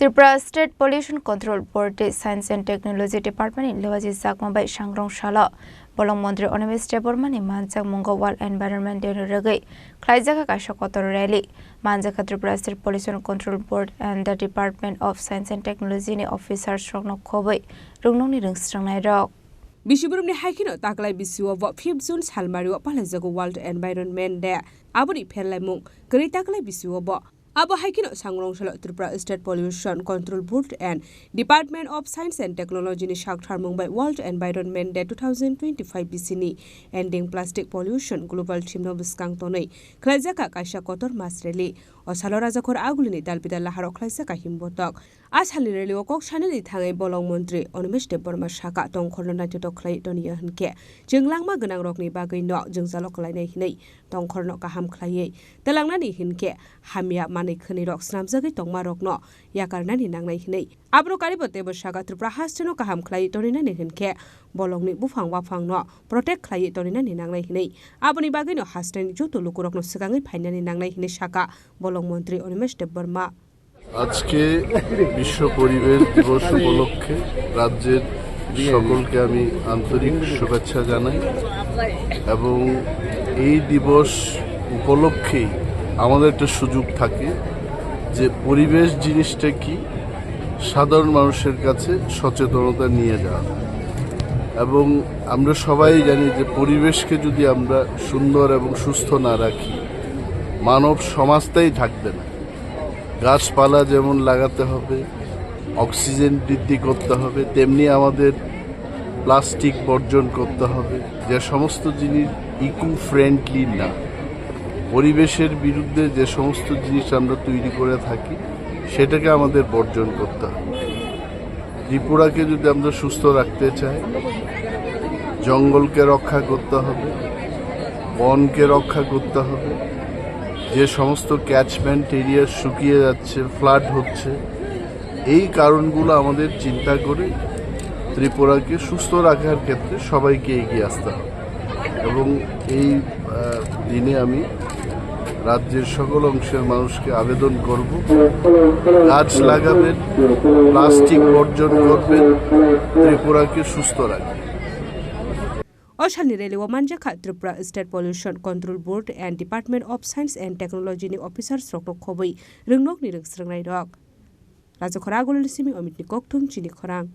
Tripura State Pollution Control Board Science and Technology Department in Lewaji Zakmabai Shangrong Shala Bolong Mondri Onemis Debormani Manjak Mungo Wal Environment Regi khlaijakha kaisa kotor rally Manjaka Tripura State Pollution Control Board and the Department of Science and Technology ni officers rokno khobai rungnongni rungsrangnai rok Bishiburumni haikino taklai bisiwa 5 June salmari wa khlaijakha World Environment Day aburi pherlaimung kri taklai bisiwa bo Abo haikino sangrong shala Tripura State Pollution Control Board and Department of Science and Technology ni shakthar mumbai World Environment Day 2025 bisini ending plastic pollution global theme no biskang tonwi khlaijakha kaisa kotor masreli osalo rajakhor agulini dalbidal laharo khlaijaka himbotok asali reli okok saneli thangai bolong mantri Onemis Deborma saka tongkhorno naito khlai toniya hunke jinglangma gnang rokni bagai no jingjalo khlainai hinai tongkhorno kaham khlaiye telangnani hinke hamya manai khani rok snamjagi tongma rokno yakarnani nangnai hinai abro karibate bosaka Tripura hasteno kaham khlai tonina ni hinke bolongni bufang wafang no protect khlai tonina ni nangnai hinai aboni bagai no hasteni joto lukurokno sigangai phainani nangnai hinai saka bolong mantri Onemis Deborma আজকে বিশ্ব পরিবেশ দিবস উপলক্ষে রাজ্যের সকলকে আমি আন্তরিক শুভেচ্ছা জানাই এবং এই দিবস উপলক্ষেই আমাদের একটা সুযোগ থাকে যে পরিবেশ জিনিসটা কি সাধারণ মানুষের কাছে সচেতনতা নিয়ে যাওয়া এবং আমরা সবাই জানি যে পরিবেশকে যদি আমরা সুন্দর এবং সুস্থ না রাখি মানব সমাজটাই থাকবে না গাছপালা যেমন লাগাতে হবে অক্সিজেন বৃদ্ধি করতে হবে তেমনি আমাদের প্লাস্টিক বর্জন করতে হবে যে সমস্ত জিনিস ইকো ফ্রেন্ডলি না পরিবেশের বিরুদ্ধে যে সমস্ত জিনিস আমরা তৈরি করে থাকি সেটাকে আমাদের বর্জন করতে হবে ত্রিপুরাকে যদি আমরা সুস্থ রাখতে চাই জঙ্গলকে রক্ষা করতে হবে বনকে রক্ষা করতে হবে যে সমস্ত ক্যাচমেন্ট এরিয়া শুকিয়ে যাচ্ছে ফ্লাড হচ্ছে এই কারণগুলো আমাদের চিন্তা করে ত্রিপুরাকে সুস্থ রাখার ক্ষেত্রে সবাইকে এগিয়ে আসতে হবে এবং এই দিনে আমি রাজ্যের সকল অংশের মানুষকে আবেদন করব গাছ লাগাবেন প্লাস্টিক বর্জন করবেন ত্রিপুরাকে সুস্থ রাখবেন Oshani Relewa Manjaka Tripura State Pollution Control Board and Department of Science and Technology ni officers rokno khobai rungnok ni rungsrangnai rok Raja Khorang Simi Omitni Koktum Chini Khorang